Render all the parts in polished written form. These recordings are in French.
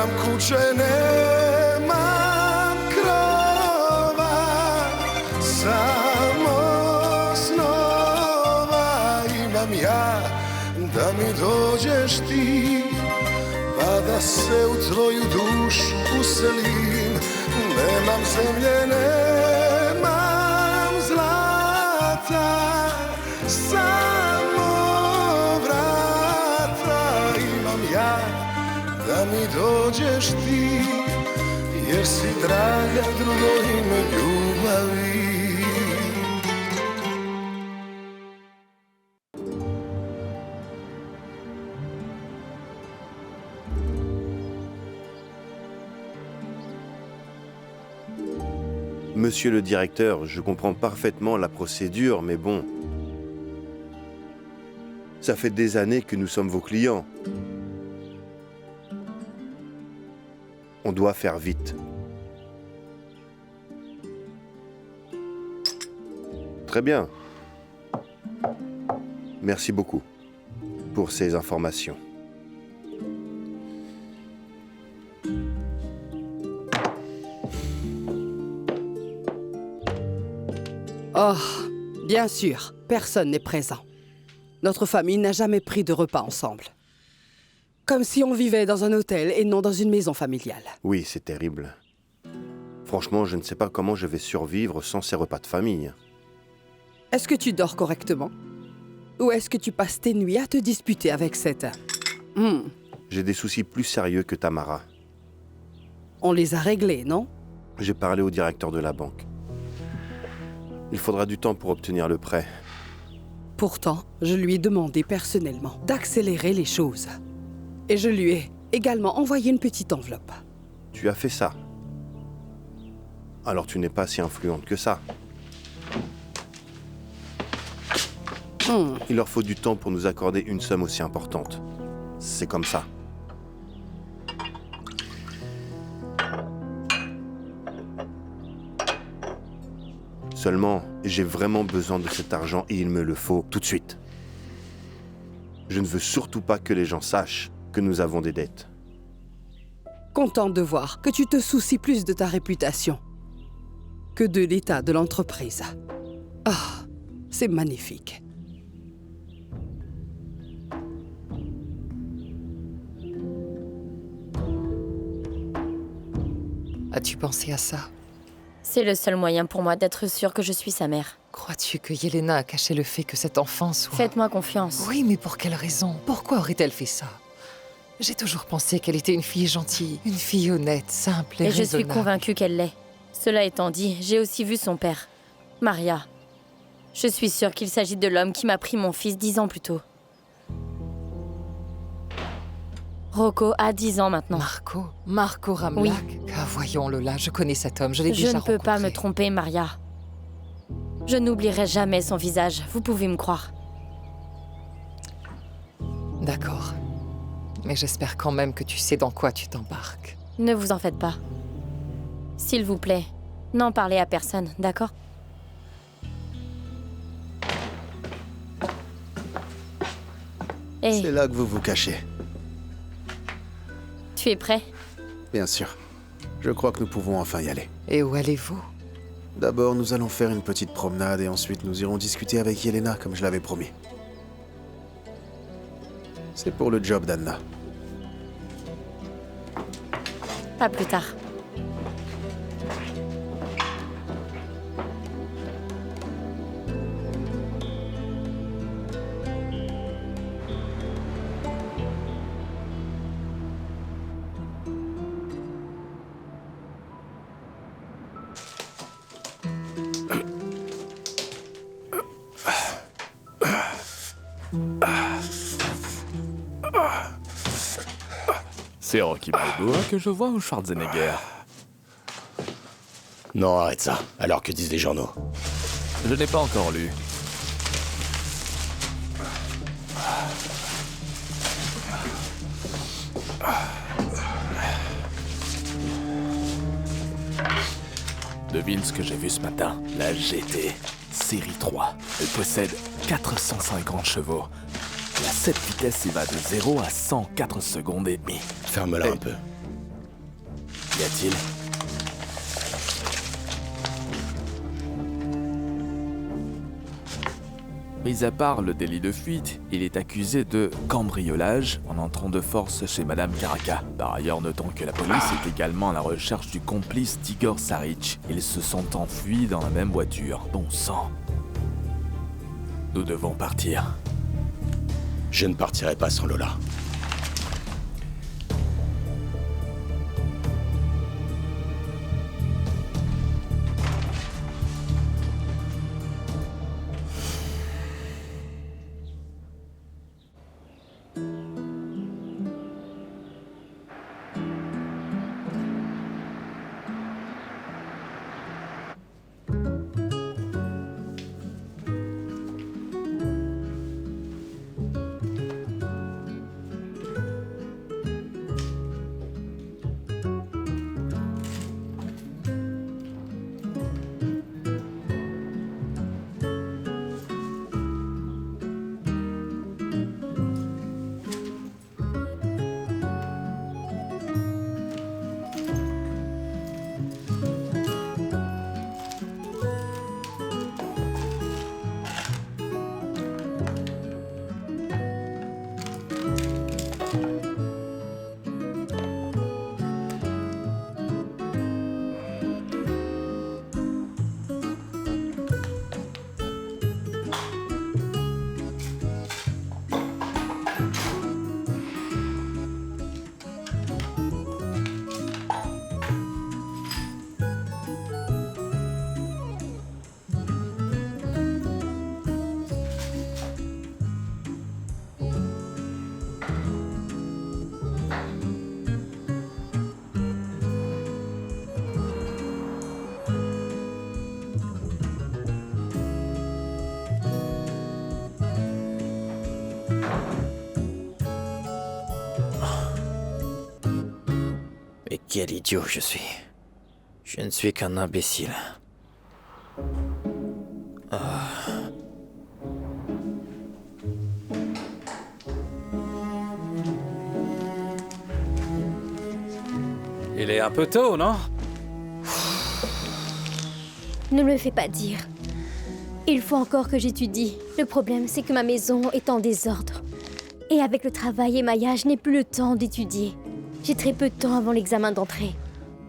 Nemam kuće, nemam krova, samo snova imam ja, da mi dođeš ti, pa da se u tvoju dušu uselim. Nemam zemlje, nemam zlata, samo vrata imam ja, da mi dođeš ti, jer si draga drugo ime ljubavi. Monsieur le directeur, je comprends parfaitement la procédure, mais bon... Ça fait des années que nous sommes vos clients. On doit faire vite. Très bien. Merci beaucoup pour ces informations. Oh, bien sûr, personne n'est présent. Notre famille n'a jamais pris de repas ensemble. Comme si on vivait dans un hôtel et non dans une maison familiale. Oui, c'est terrible. Franchement, je ne sais pas comment je vais survivre sans ces repas de famille. Est-ce que tu dors correctement? Ou est-ce que tu passes tes nuits à te disputer avec cette... J'ai des soucis plus sérieux que Tamara. On les a réglés, non? J'ai parlé au directeur de la banque. Il faudra du temps pour obtenir le prêt. Pourtant, je lui ai demandé personnellement d'accélérer les choses. Et je lui ai également envoyé une petite enveloppe. Tu as fait ça. Alors tu n'es pas si influente que ça. Il leur faut du temps pour nous accorder une somme aussi importante. C'est comme ça. Seulement, j'ai vraiment besoin de cet argent et il me le faut tout de suite. Je ne veux surtout pas que les gens sachent que nous avons des dettes. Content de voir que tu te soucies plus de ta réputation que de l'état de l'entreprise. Ah, c'est magnifique. As-tu pensé à ça? C'est le seul moyen pour moi d'être sûre que je suis sa mère. Crois-tu que Yelena a caché le fait que cet enfant soit... Faites-moi confiance. Oui, mais pour quelle raison? Pourquoi aurait-elle fait ça? J'ai toujours pensé qu'elle était une fille gentille, une fille honnête, simple et je suis raisonnable. convaincue qu'elle l'est. Cela étant dit, j'ai aussi vu son père, Maria. Je suis sûre qu'il s'agit de l'homme qui m'a pris mon fils 10 ans plus tôt. Rocco a 10 ans maintenant. Marco Ramlak? Oui. Ah, voyons-le là, je connais cet homme, je l'ai déjà rencontré. Je ne peux pas me tromper, Maria. Je n'oublierai jamais son visage, vous pouvez me croire. D'accord. Mais j'espère quand même que tu sais dans quoi tu t'embarques. Ne vous en faites pas. S'il vous plaît, n'en parlez à personne, d'accord? C'est là que vous vous cachez. Tu es prêt? Bien sûr. Je crois que nous pouvons enfin y aller. Et où allez-vous? D'abord, nous allons faire une petite promenade et ensuite nous irons discuter avec Yelena, comme je l'avais promis. C'est pour le job d'Anna. À plus tard. C'est Rocky Balboa que je vois ou Schwarzenegger? Non, arrête ça. Alors que disent les journaux? Je n'ai pas encore lu. Devine ce que j'ai vu ce matin. La GT, série 3. Elle possède 450 chevaux. La 7 vitesses, il va de 0 à 104 secondes et demie. Ferme-la un peu. Qu'y a-t-il? Mis à part le délit de fuite, il est accusé de cambriolage en entrant de force chez Madame Caraca. Par ailleurs, notons que la police est également à la recherche du complice d'Igor Saric. Ils se sont enfuis dans la même voiture. Bon sang. Nous devons partir. Je ne partirai pas sans Lola. Mais quel idiot je suis. Je ne suis qu'un imbécile. Il est un peu tôt, non? Ne me le fais pas dire. Il faut encore que j'étudie. Le problème, c'est que ma maison est en désordre. Et avec le travail et Maya, je n'ai plus le temps d'étudier. J'ai très peu de temps avant l'examen d'entrée.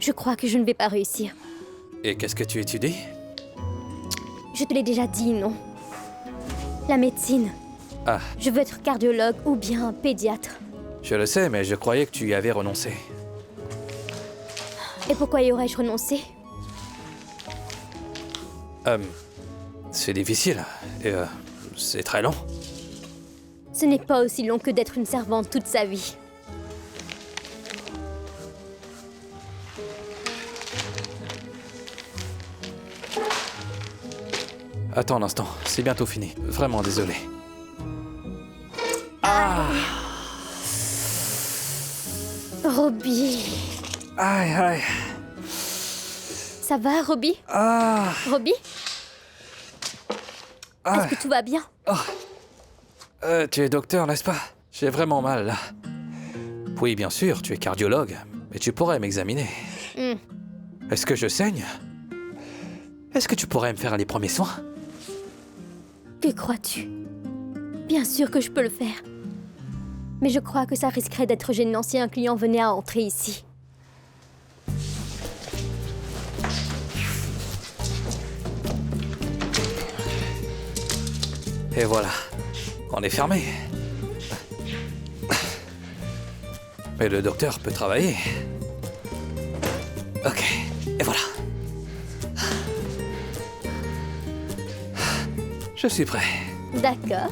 Je crois que je ne vais pas réussir. Et qu'est-ce que tu étudies? Je te l'ai déjà dit, non? La médecine. Ah, Je veux être cardiologue ou bien pédiatre. je le sais, mais je croyais que tu y avais renoncé. Et pourquoi y aurais-je renoncé? C'est difficile. Et c'est très long. Ce n'est pas aussi long que d'être une servante toute sa vie. Attends un instant, c'est bientôt fini. Vraiment désolé. Robbie. Aïe, aïe. Ça va, Robbie? Ah, Robbie? ah. Est-ce que tout va bien? Tu es docteur, n'est-ce pas? J'ai vraiment mal, là. Oui, bien sûr, tu es cardiologue, mais tu pourrais m'examiner. Est-ce que je saigne? Est-ce que tu pourrais me faire les premiers soins? Que crois-tu? Bien sûr que je peux le faire. Mais je crois que ça risquerait d'être gênant si un client venait à entrer ici. Et voilà, on est fermé. Mais le docteur peut travailler. Ok, et voilà. Je suis prêt. D'accord.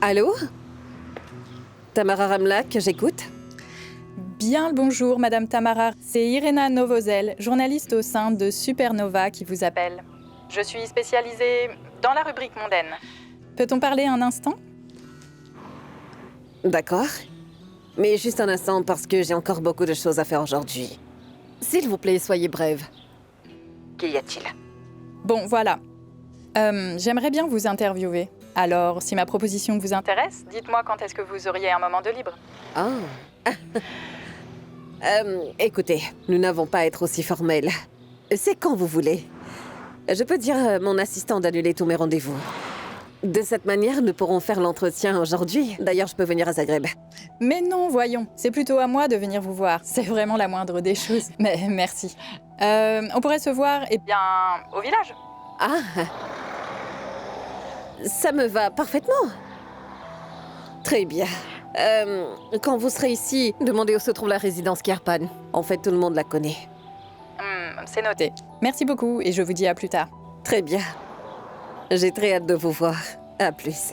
Allô? Tamara Ramlak, j'écoute. Bien le bonjour, Madame Tamara. C'est Irena Novozel, journaliste au sein de Supernova qui vous appelle. Je suis spécialisée dans la rubrique mondaine. Peut-on parler un instant? D'accord. Mais juste un instant parce que j'ai encore beaucoup de choses à faire aujourd'hui. S'il vous plaît, soyez brève. Qu'y a-t-il? Bon, voilà. J'aimerais bien vous interviewer. Alors, si ma proposition vous intéresse, dites-moi quand est-ce que vous auriez un moment de libre. Oh. Écoutez, nous n'avons pas à être aussi formels. C'est quand vous voulez. Je peux dire à mon assistant d'annuler tous mes rendez-vous. De cette manière, nous pourrons faire l'entretien aujourd'hui. D'ailleurs, je peux venir à Zagreb. Mais non, voyons. C'est plutôt à moi de venir vous voir. C'est vraiment la moindre des choses. Mais merci. On pourrait se voir, eh bien, au village. Ah. Ça me va parfaitement. Très bien. Quand vous serez ici, demandez où se trouve la résidence Kierpan. En fait, tout le monde la connaît. C'est noté. Merci beaucoup et je vous dis à plus tard. Très bien. J'ai très hâte de vous voir. À plus.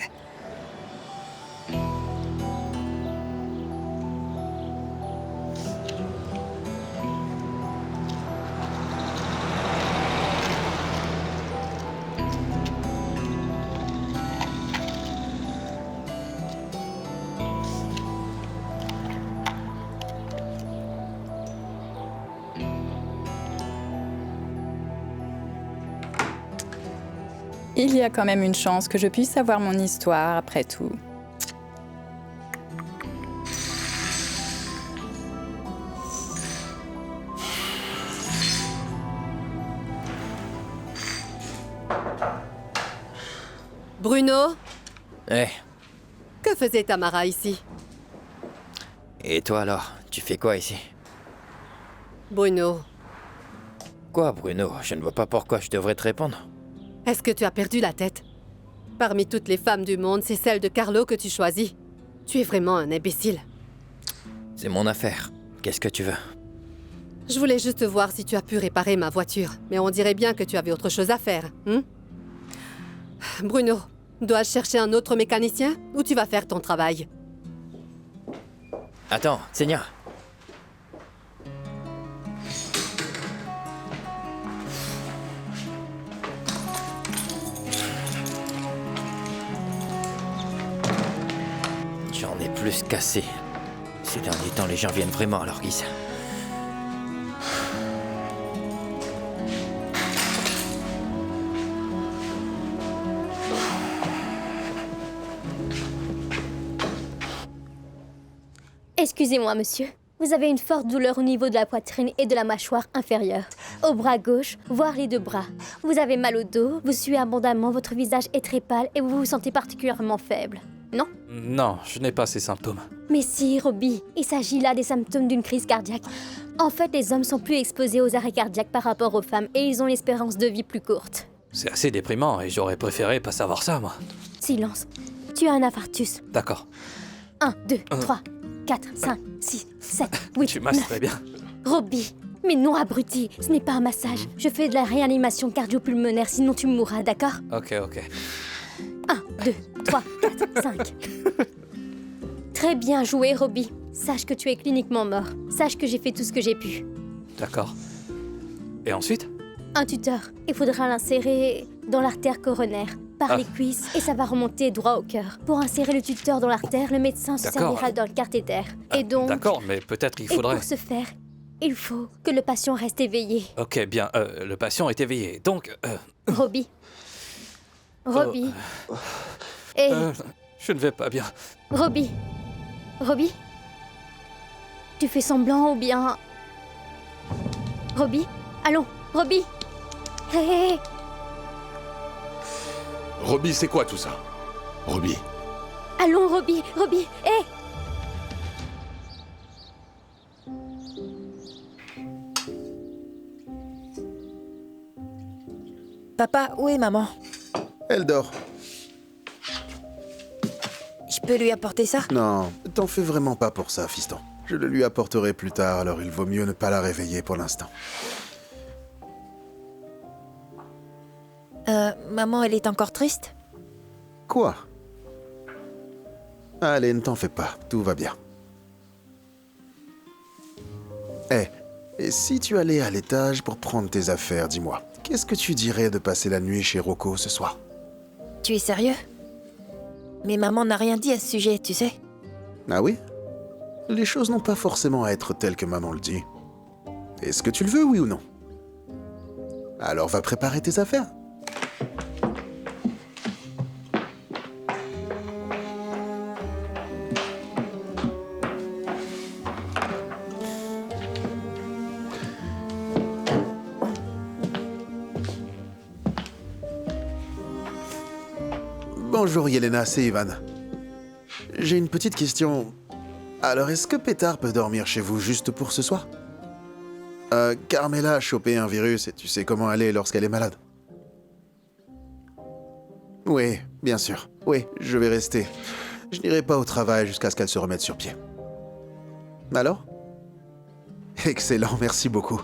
Il y a quand même une chance que je puisse savoir mon histoire après tout. Bruno, Eh, que faisait Tamara ici? et toi alors? Tu fais quoi ici? Bruno, Quoi, Bruno? Je ne vois pas pourquoi je devrais te répondre. est-ce que tu as perdu la tête? Parmi toutes les femmes du monde, c'est celle de Carlo que tu choisis. Tu es vraiment un imbécile. C'est mon affaire. Qu'est-ce que tu veux? Je voulais juste voir si tu as pu réparer ma voiture, mais on dirait bien que tu avais autre chose à faire, hein? Bruno, dois-je chercher un autre mécanicien ou tu vas faire ton travail? Attends, Seigneur. J'en ai plus qu'assez. Ces derniers temps, les gens viennent vraiment à leur guise. Excusez-moi, monsieur. Vous avez une forte douleur au niveau de la poitrine et de la mâchoire inférieure. Au bras gauche, voire les deux bras. Vous avez mal au dos, vous suez abondamment, votre visage est très pâle et vous vous sentez particulièrement faible. Non? Non, je n'ai pas ces symptômes. Mais si, Robbie, il s'agit là des symptômes d'une crise cardiaque. En fait, les hommes sont plus exposés aux arrêts cardiaques par rapport aux femmes et ils ont l'espérance de vie plus courte. C'est assez déprimant et j'aurais préféré pas savoir ça, moi. Silence. Tu as un infarctus. D'accord. 1, 2, 3, 4, 5, 6, 7, 8, Tu masses 9. très bien. Robbie, mais non abruti, ce n'est pas un massage. Je fais de la réanimation cardio-pulmonaire, sinon tu mourras, d'accord? Ok. 1, 2, 3, 4, 5. Très bien joué, Robbie. Sache que tu es cliniquement mort. Sache que j'ai fait tout ce que j'ai pu. D'accord. Et ensuite? Un tuteur. Il faudra l'insérer dans l'artère coronaire, par les cuisses, et ça va remonter droit au cœur. Pour insérer le tuteur dans l'artère, le médecin se D'accord. servira d'un cathéter. Et donc... D'accord, mais peut-être qu'il Et faudrait... pour ce faire, il faut que le patient reste éveillé. Ok, bien, le patient est éveillé, donc... Robbie. Robbie. Hé, je ne vais pas bien. Robbie. Robbie. Tu fais semblant ou bien... Robbie. Allons, Robbie. Hé, hé, hé. Robbie, c'est quoi tout ça? Robbie. Allons, Robbie. Robbie. Hé. Papa, où est maman? Elle dort. Je peux lui apporter ça? Non, t'en fais vraiment pas pour ça, fiston. Je le lui apporterai plus tard, alors il vaut mieux ne pas la réveiller pour l'instant. Maman, elle est encore triste? Quoi? Allez, ne t'en fais pas, tout va bien. Et si tu allais à l'étage pour prendre tes affaires, dis-moi, qu'est-ce que tu dirais de passer la nuit chez Rocco ce soir? Tu es sérieux? Mais maman n'a rien dit à ce sujet, tu sais. Ah oui? Les choses n'ont pas forcément à être telles que maman le dit. Est-ce que tu le veux, oui ou non? Alors va préparer tes affaires. Bonjour Yelena, c'est Ivan. J'ai une petite question. Alors, est-ce que Pétard peut dormir chez vous juste pour ce soir? Carmela a chopé un virus et tu sais comment elle est lorsqu'elle est malade. Oui, bien sûr. Oui, je vais rester. Je n'irai pas au travail jusqu'à ce qu'elle se remette sur pied. Alors? Excellent, merci beaucoup.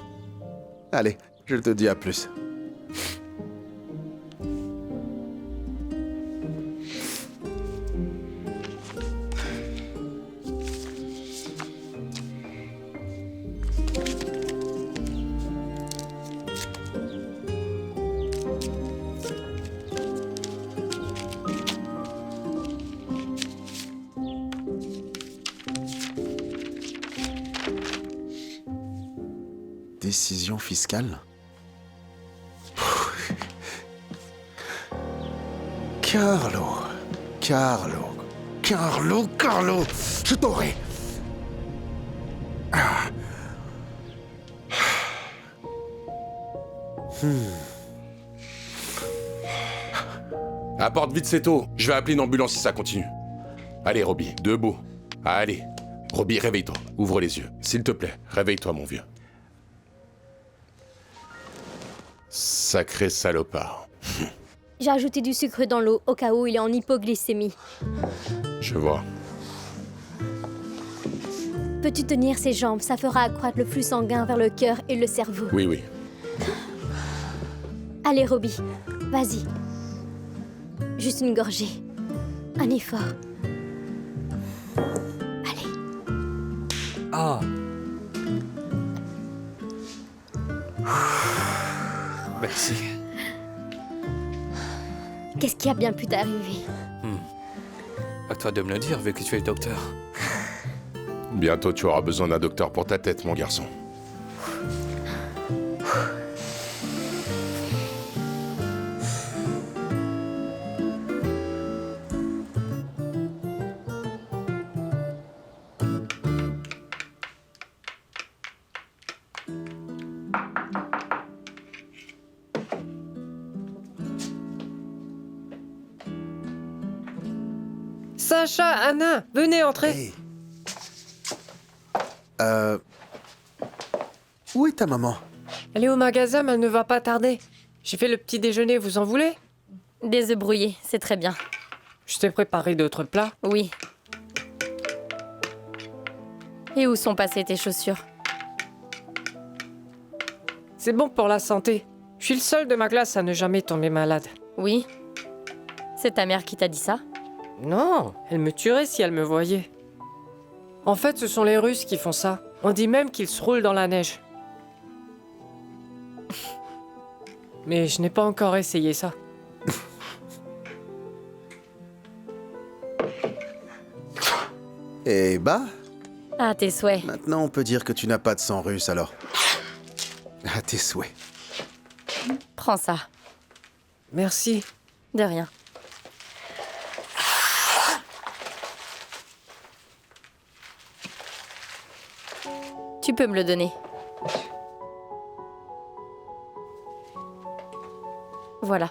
Allez, je te dis à plus. Décision fiscale? Carlo, je t'aurai. Apporte vite cette eau. Je vais appeler une ambulance si ça continue. Allez, Robbie, debout. Allez. Robbie, réveille-toi. Ouvre les yeux. S'il te plaît, réveille-toi, mon vieux. Sacré salopard. J'ai ajouté du sucre dans l'eau au cas où il est en hypoglycémie. Je vois. Peux-tu tenir ses jambes? Ça fera accroître le flux sanguin vers le cœur et le cerveau. Oui, oui. Allez, Robbie, vas-y. Juste une gorgée. Un effort. Allez. Ah. Merci. Qu'est-ce qui a bien pu t'arriver? À toi de me le dire, vu que tu es le docteur. Bientôt, tu auras besoin d'un docteur pour ta tête, mon garçon. Sacha, Anna, venez entrer. Hey. Où est ta maman? Elle est au magasin, mais elle ne va pas tarder. J'ai fait le petit déjeuner, vous en voulez? Des œufs brouillés, c'est très bien. Je t'ai préparé d'autres plats. Oui. Et où sont passées tes chaussures? C'est bon pour la santé. Je suis le seul de ma classe à ne jamais tomber malade. Oui. C'est ta mère qui t'a dit ça? Non, elle me tuerait si elle me voyait. En fait, ce sont les Russes qui font ça. On dit même qu'ils se roulent dans la neige. Mais je n'ai pas encore essayé ça. Eh bah, À tes souhaits. maintenant on peut dire que tu n'as pas de sang russe alors. À tes souhaits. Prends ça. Merci. De rien. Tu peux me le donner. Voilà.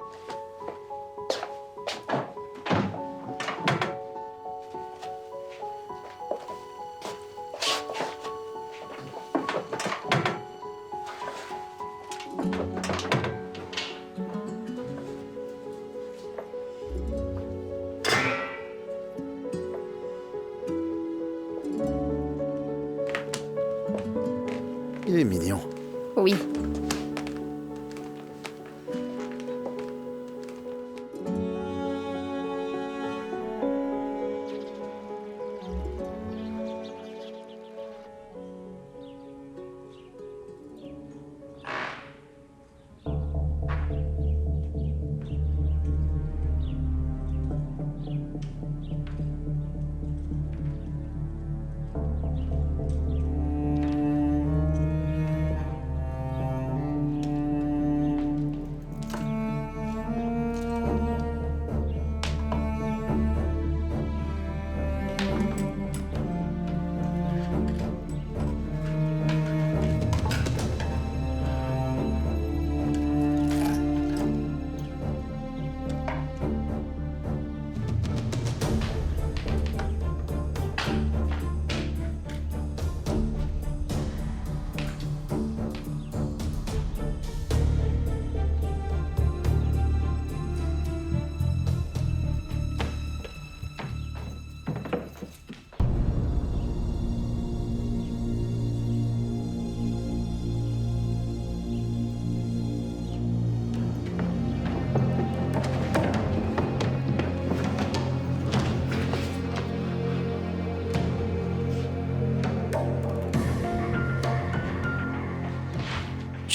Il est mignon. Oui.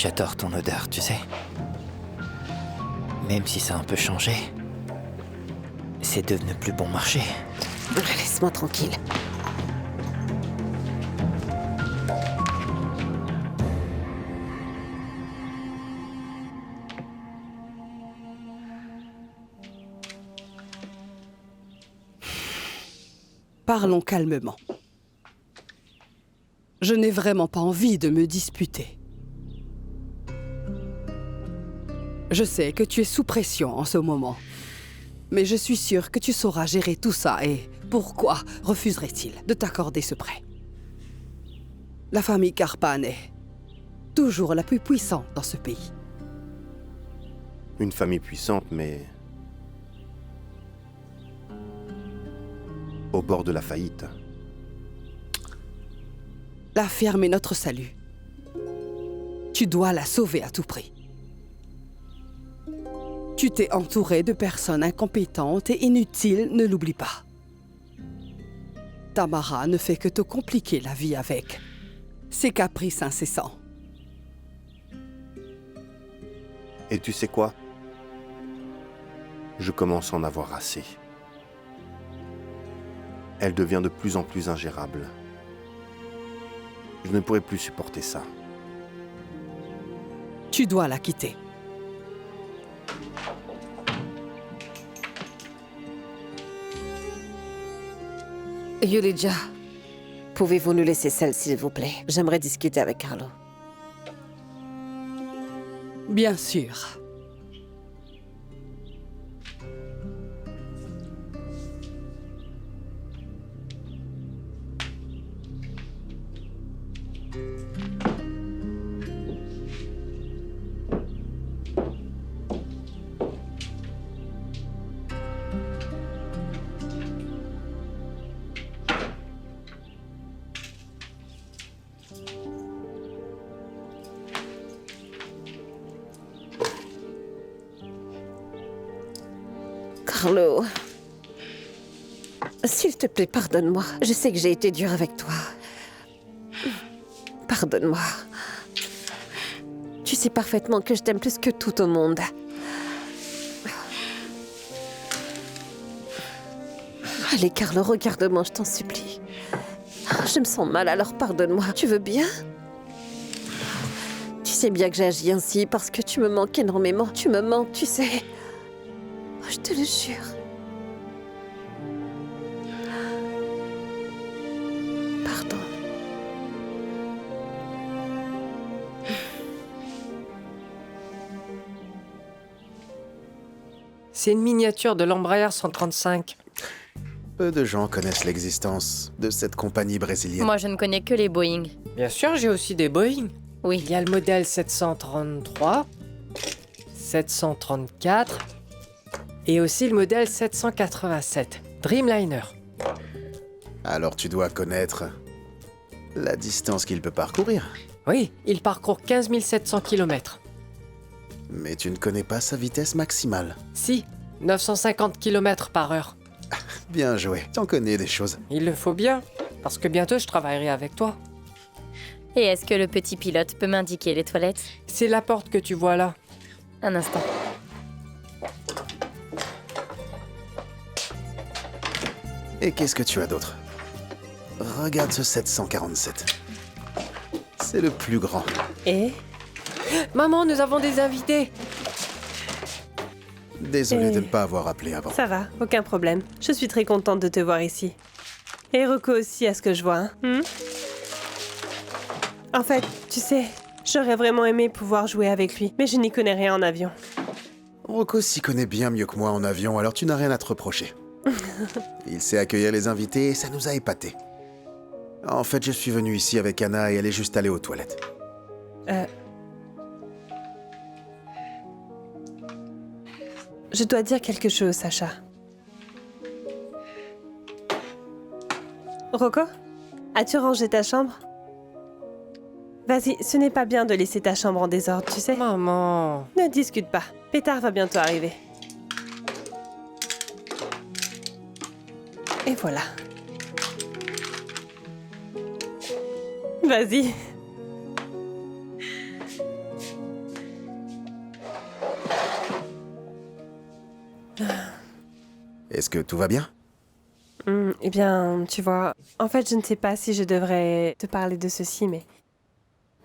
J'adore ton odeur, tu sais. Même si ça a un peu changé, c'est devenu plus bon marché. Laisse-moi tranquille. Parlons calmement. Je n'ai vraiment pas envie de me disputer. Je sais que tu es sous pression en ce moment. Mais je suis sûre que tu sauras gérer tout ça et pourquoi refuserait-il de t'accorder ce prêt? La famille Carpan est toujours la plus puissante dans ce pays. Une famille puissante, mais au bord de la faillite. La ferme est notre salut. Tu dois la sauver à tout prix. Tu t'es entouré de personnes incompétentes et inutiles, ne l'oublie pas. Tamara ne fait que te compliquer la vie avec ses caprices incessants. Et tu sais quoi? Je commence à en avoir assez. Elle devient de plus en plus ingérable. Je ne pourrai plus supporter ça. Tu dois la quitter. Yulijah, pouvez-vous nous laisser seule, s'il vous plaît? J'aimerais discuter avec Carlo. Bien sûr. Carlo, s'il te plaît, pardonne-moi. Je sais que j'ai été dure avec toi. Pardonne-moi. Tu sais parfaitement que je t'aime plus que tout au monde. Allez, Carlo, regarde-moi, je t'en supplie. Je me sens mal, alors pardonne-moi. Tu veux bien? Tu sais bien que j'ai agi ainsi parce que tu me manques énormément. Tu me manques, tu sais. Je te le jure. Pardon. C'est une miniature de l'Embraer 135. Peu de gens connaissent l'existence de cette compagnie brésilienne. Moi, je ne connais que les Boeing. Bien sûr, j'ai aussi des Boeing. Oui. Il y a le modèle 733, 734 et aussi le modèle 787, Dreamliner. Alors tu dois connaître la distance qu'il peut parcourir. Oui, il parcourt 15 700 km. Mais tu ne connais pas sa vitesse maximale. Si, 950 km/h. Bien joué, t'en connais des choses. Il le faut bien, parce que bientôt je travaillerai avec toi. Et est-ce que le petit pilote peut m'indiquer les toilettes? C'est la porte que tu vois là. Un instant. Et qu'est-ce que tu as d'autre? Regarde ce 747. C'est le plus grand. Et? Maman, nous avons des invités. Désolé de ne pas avoir appelé avant. Ça va, aucun problème. Je suis très contente de te voir ici. Et Rocco aussi, à ce que je vois. Hein? En fait, tu sais, j'aurais vraiment aimé pouvoir jouer avec lui, mais je n'y connais rien en avion. Rocco s'y connaît bien mieux que moi en avion, alors tu n'as rien à te reprocher. Il sait accueillir les invités et ça nous a épatés. En fait, je suis venu ici avec Anna et elle est juste allée aux toilettes. Je dois dire quelque chose, Sacha. Rocco, as-tu rangé ta chambre? Vas-y, ce n'est pas bien de laisser ta chambre en désordre, tu sais. Maman. Ne discute pas. Pétard va bientôt arriver. Et voilà. Vas-y. Est-ce que tout va bien? Eh bien, tu vois, en fait, je ne sais pas si je devrais te parler de ceci, mais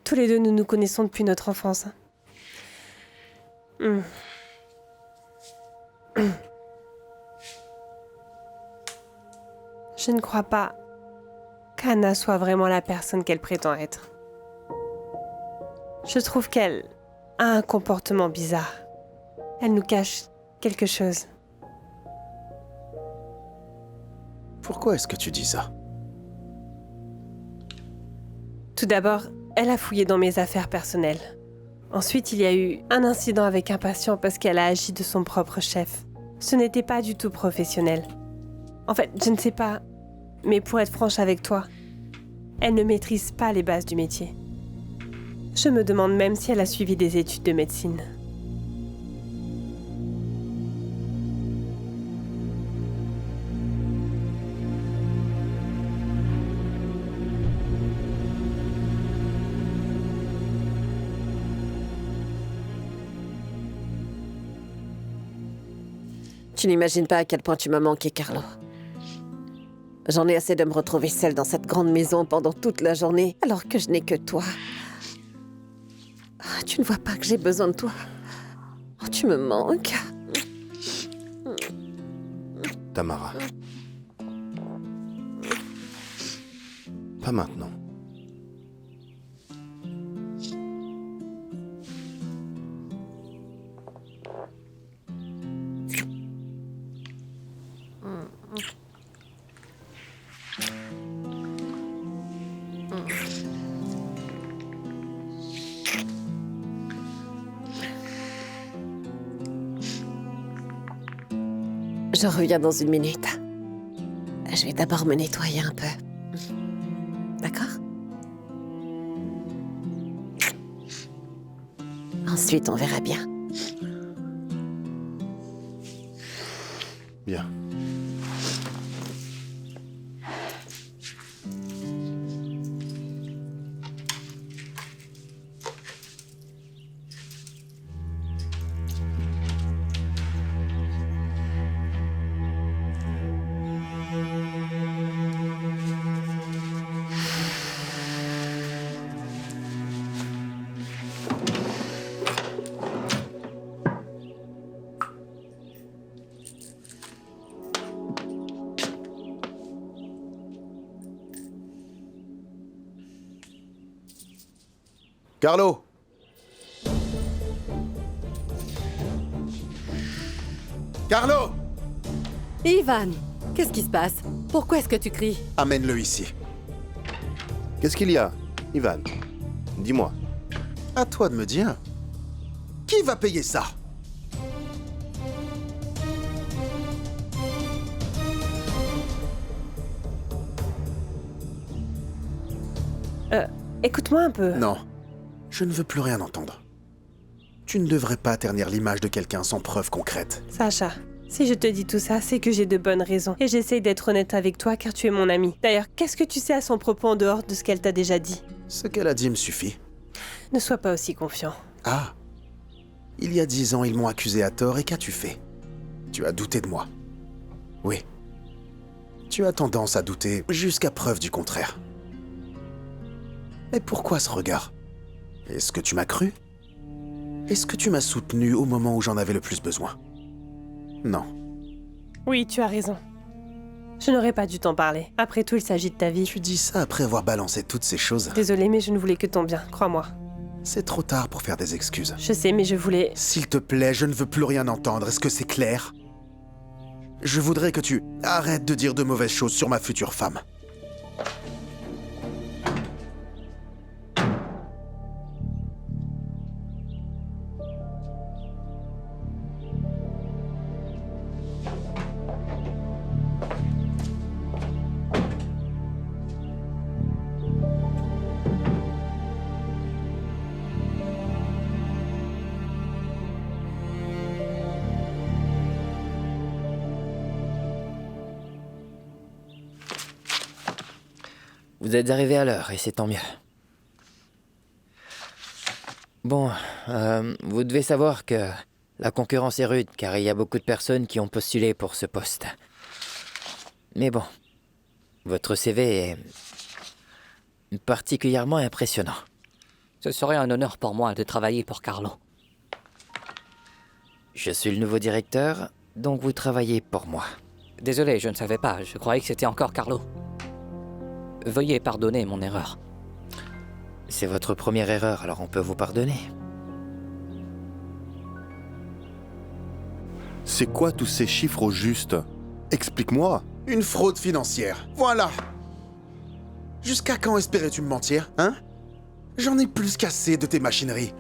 tous les deux, nous nous connaissons depuis notre enfance. Je ne crois pas qu'Anna soit vraiment la personne qu'elle prétend être. Je trouve qu'elle a un comportement bizarre. Elle nous cache quelque chose. Pourquoi est-ce que tu dis ça? Tout d'abord, elle a fouillé dans mes affaires personnelles. Ensuite, il y a eu un incident avec un patient parce qu'elle a agi de son propre chef. Ce n'était pas du tout professionnel. En fait, je ne sais pas, mais pour être franche avec toi, elle ne maîtrise pas les bases du métier. Je me demande même si elle a suivi des études de médecine. Tu n'imagines pas à quel point tu m'as manqué, Carlo. J'en ai assez de me retrouver seule dans cette grande maison pendant toute la journée, alors que je n'ai que toi. Ah, tu ne vois pas que j'ai besoin de toi. Oh, tu me manques. Tamara. Pas maintenant. Je reviens dans une minute. Je vais d'abord me nettoyer un peu. D'accord? Ensuite, on verra bien. Bien. Carlo! Carlo! Ivan, qu'est-ce qui se passe? Pourquoi est-ce que tu cries? Amène-le ici. Qu'est-ce qu'il y a, Ivan? Dis-moi. À toi de me dire. Qui va payer ça? Écoute-moi un peu. Non. Je ne veux plus rien entendre. Tu ne devrais pas ternir l'image de quelqu'un sans preuve concrète. Sacha, si je te dis tout ça, c'est que j'ai de bonnes raisons. Et j'essaye d'être honnête avec toi car tu es mon ami. D'ailleurs, qu'est-ce que tu sais à son propos en dehors de ce qu'elle t'a déjà dit? Ce qu'elle a dit me suffit. Ne sois pas aussi confiant. Ah. Il y a 10 ans, ils m'ont accusé à tort et qu'as-tu fait? Tu as douté de moi. Oui. Tu as tendance à douter jusqu'à preuve du contraire. Mais pourquoi ce regard? Est-ce que tu m'as cru? Est-ce que tu m'as soutenu au moment où j'en avais le plus besoin? Non. Oui, tu as raison. Je n'aurais pas dû t'en parler. Après tout, il s'agit de ta vie. Tu dis ça après avoir balancé toutes ces choses. Désolée, mais je ne voulais que ton bien, crois-moi. C'est trop tard pour faire des excuses. Je sais, mais je voulais... S'il te plaît, je ne veux plus rien entendre. Est-ce que c'est clair? Je voudrais que tu arrêtes de dire de mauvaises choses sur ma future femme. Vous êtes arrivé à l'heure, et c'est tant mieux. Bon, vous devez savoir que La concurrence est rude car il y a beaucoup de personnes qui ont postulé pour ce poste. Mais bon, votre CV est particulièrement impressionnant. Ce serait un honneur pour moi de travailler pour Carlo. Je suis le nouveau directeur, donc vous travaillez pour moi. Désolé, je ne savais pas. Je croyais que c'était encore Carlo. Veuillez pardonner mon erreur. C'est votre première erreur, alors on peut vous pardonner. C'est quoi tous ces chiffres au juste? Explique-moi. Une fraude financière. Voilà. Jusqu'à quand espérais-tu me mentir, hein? J'en ai plus qu'assez de tes machineries.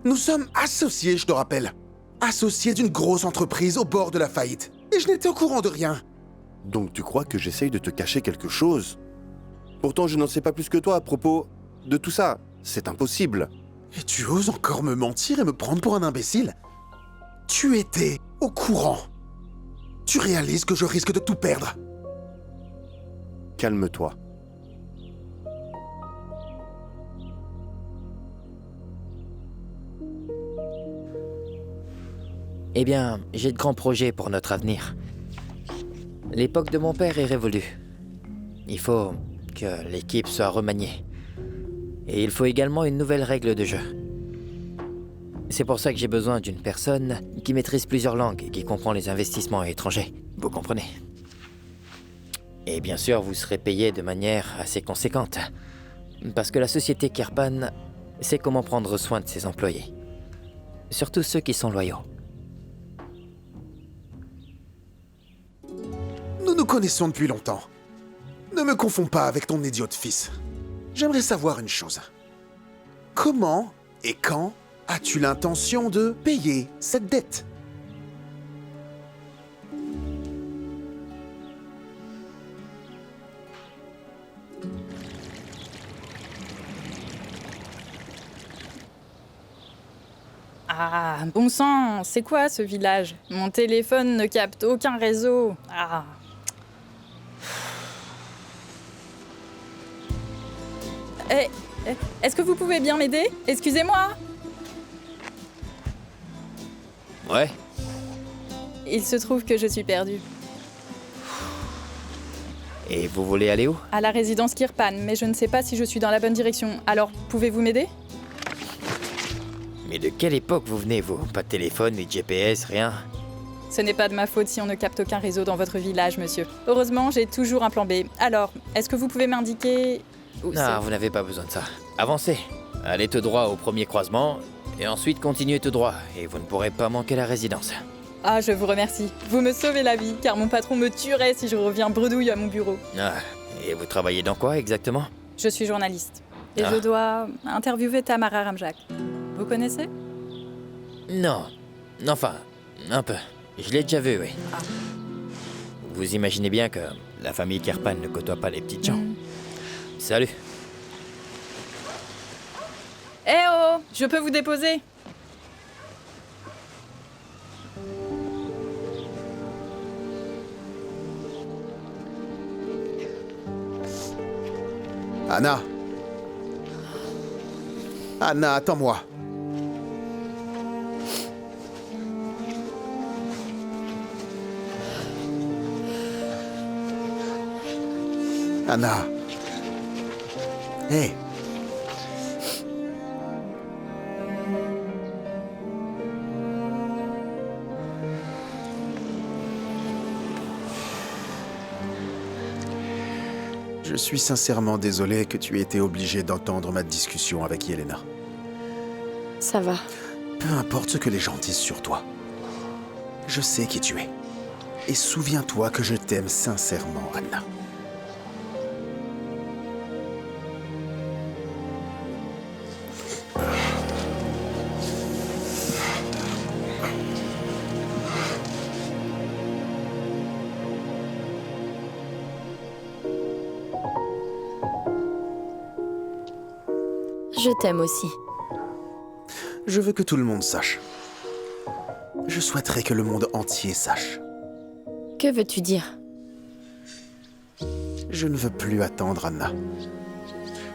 Nous sommes associés, je te rappelle. Associés d'une grosse entreprise au bord de la faillite. Et je n'étais au courant de rien. Donc tu crois que j'essaye de te cacher quelque chose? Pourtant, je n'en sais pas plus que toi à propos de tout ça. C'est impossible. Et tu oses encore me mentir et me prendre pour un imbécile? Tu étais au courant. Tu réalises que je risque de tout perdre. Calme-toi. Eh bien, j'ai de grands projets pour notre avenir. L'époque de mon père est révolue. Il faut que l'équipe soit remaniée. Et il faut également une nouvelle règle de jeu. C'est pour ça que j'ai besoin d'une personne qui maîtrise plusieurs langues et qui comprend les investissements étrangers. Vous comprenez? Et bien sûr, vous serez payé de manière assez conséquente. Parce que la société Kirpan sait comment prendre soin de ses employés. Surtout ceux qui sont loyaux. Nous nous connaissons depuis longtemps. Ne me confonds pas avec ton idiot de fils. J'aimerais savoir une chose. Comment et quand as-tu l'intention de payer cette dette? Ah, bon sang, c'est quoi ce village? Mon téléphone ne capte aucun réseau. Ah. Est-ce que vous pouvez bien m'aider? Excusez-moi. Ouais. Il se trouve que je suis perdue. Et vous voulez aller où? À la résidence Kirpan, mais je ne sais pas si je suis dans la bonne direction. Alors, pouvez-vous m'aider? Mais de quelle époque vous venez, vous? Pas de téléphone, ni de GPS, rien? Ce n'est pas de ma faute si on ne capte aucun réseau dans votre village, monsieur. Heureusement, j'ai toujours un plan B. Alors, est-ce que vous pouvez m'indiquer où c'est? Non, vous n'avez pas besoin de ça. Avancez. Allez tout droit au premier croisement, et ensuite continuez tout droit, et vous ne pourrez pas manquer la résidence. Ah, je vous remercie. Vous me sauvez la vie, car mon patron me tuerait si je reviens bredouille à mon bureau. Ah, et vous travaillez dans quoi exactement? Je suis journaliste. Et je dois interviewer Tamara Ramjak. Vous connaissez? Non. Enfin, un peu. Je l'ai déjà vu, oui. Ah. Vous imaginez bien que la famille Kirpan ne côtoie pas les petites gens. Salut. Eh oh, je peux vous déposer? Anna. Anna, attends-moi. Anna. Hé. Je suis sincèrement désolé que tu aies été obligé d'entendre ma discussion avec Yelena. Ça va. Peu importe ce que les gens disent sur toi. Je sais qui tu es. Et souviens-toi que je t'aime sincèrement, Anna. Je t'aime aussi. Je veux que tout le monde sache. Je souhaiterais que le monde entier sache. Que veux-tu dire? Je ne veux plus attendre, Anna.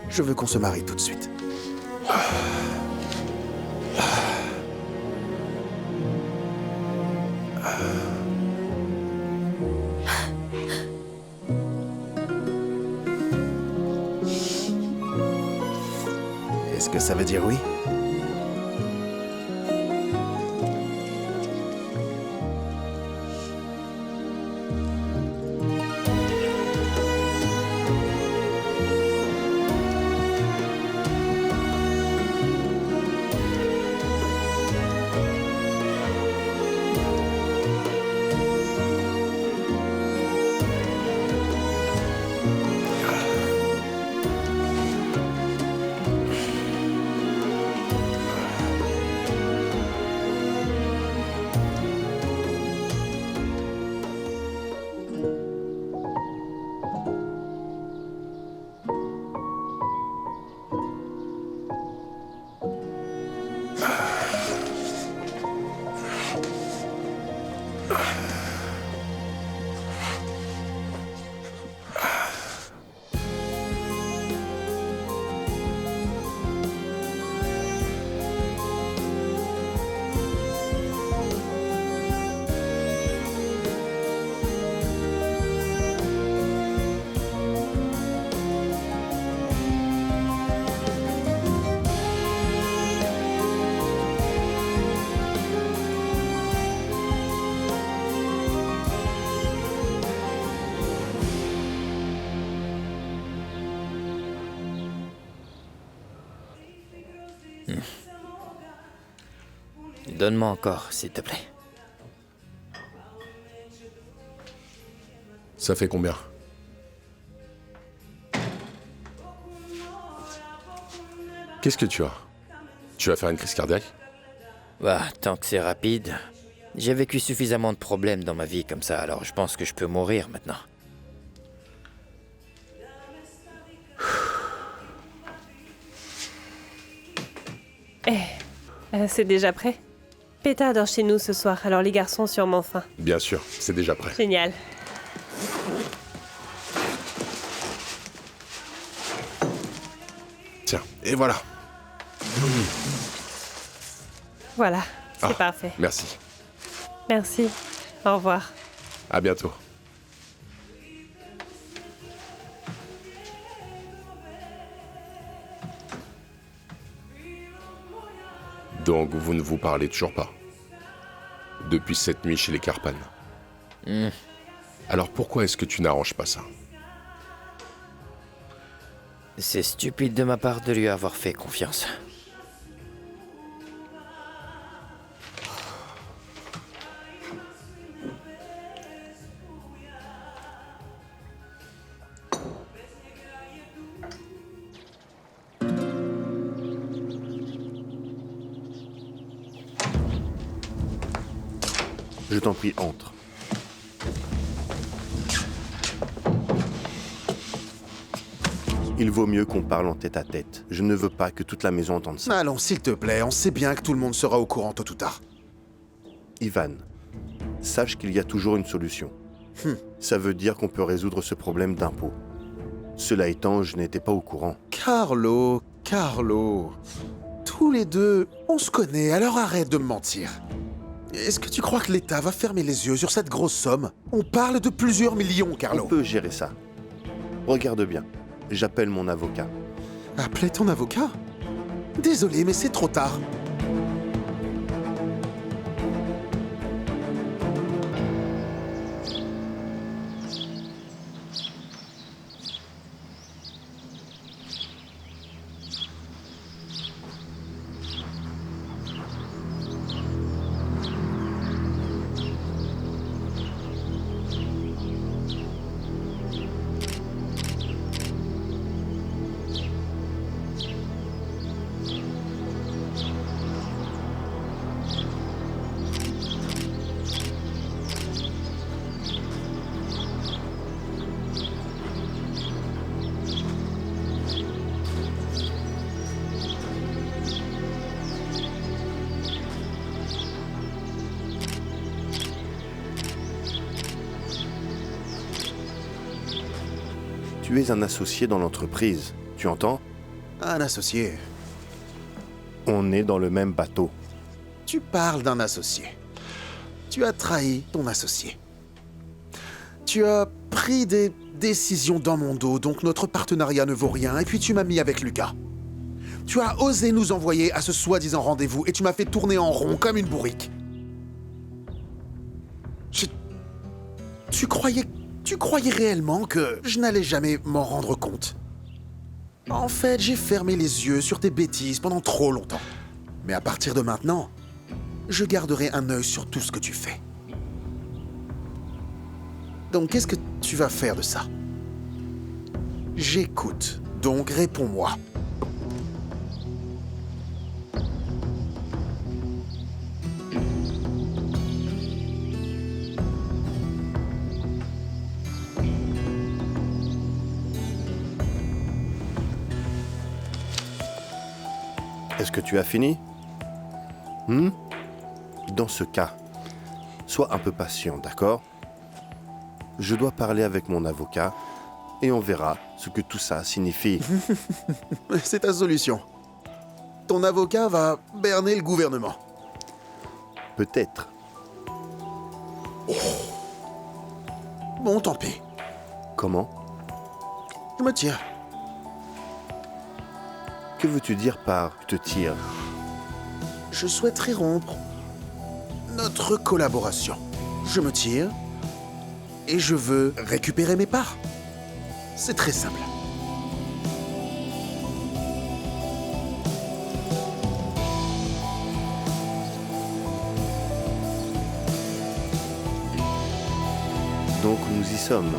Je veux qu'on se marie tout de suite. Est-ce que ça veut dire oui? Donne-moi encore, s'il te plaît. Ça fait combien? Qu'est-ce que tu as? Tu vas faire une crise cardiaque? Bah, tant que c'est rapide. J'ai vécu suffisamment de problèmes dans ma vie comme ça, alors je pense que je peux mourir maintenant. C'est déjà prêt? Péta dort chez nous ce soir, alors les garçons sûrement faim. Bien sûr, c'est déjà prêt. Génial. Tiens, et voilà. Voilà, c'est parfait. Merci. Merci. Au revoir. À bientôt. Donc vous ne vous parlez toujours pas? Depuis cette nuit chez les Carpan. Alors pourquoi est-ce que tu n'arranges pas ça? C'est stupide de ma part de lui avoir fait confiance. Je t'en prie, entre. Il vaut mieux qu'on parle en tête-à-tête. Je ne veux pas que toute la maison entende ça. Allons, s'il te plaît, on sait bien que tout le monde sera au courant tôt ou tard. Ivan, sache qu'il y a toujours une solution. Ça veut dire qu'on peut résoudre ce problème d'impôt. Cela étant, je n'étais pas au courant. Carlo, tous les deux, on se connaît, alors arrête de me mentir. Est-ce que tu crois que l'État va fermer les yeux sur cette grosse somme? On parle de plusieurs millions, Carlo. On peut gérer ça. Regarde bien, j'appelle mon avocat. Appelez ton avocat? Désolé, mais c'est trop tard. Tu es un associé dans l'entreprise, tu entends? Un associé? On est dans le même bateau. Tu parles d'un associé. Tu as trahi ton associé. Tu as pris des décisions dans mon dos, donc notre partenariat ne vaut rien, et puis tu m'as mis avec Lucas. Tu as osé nous envoyer à ce soi-disant rendez-vous, et tu m'as fait tourner en rond comme une bourrique. Tu croyais réellement que je n'allais jamais m'en rendre compte? En fait, j'ai fermé les yeux sur tes bêtises pendant trop longtemps. Mais à partir de maintenant, je garderai un œil sur tout ce que tu fais. Donc, qu'est-ce que tu vas faire de ça? J'écoute, donc réponds-moi. Est-ce que tu as fini? Dans ce cas, sois un peu patient, d'accord? Je dois parler avec mon avocat et on verra ce que tout ça signifie. C'est ta solution. Ton avocat va berner le gouvernement. Peut-être. Bon, tant pis. Comment? Je me tire. Que veux-tu dire par « te tire » ? Je souhaiterais rompre notre collaboration. Je me tire et je veux récupérer mes parts. C'est très simple. Donc nous y sommes.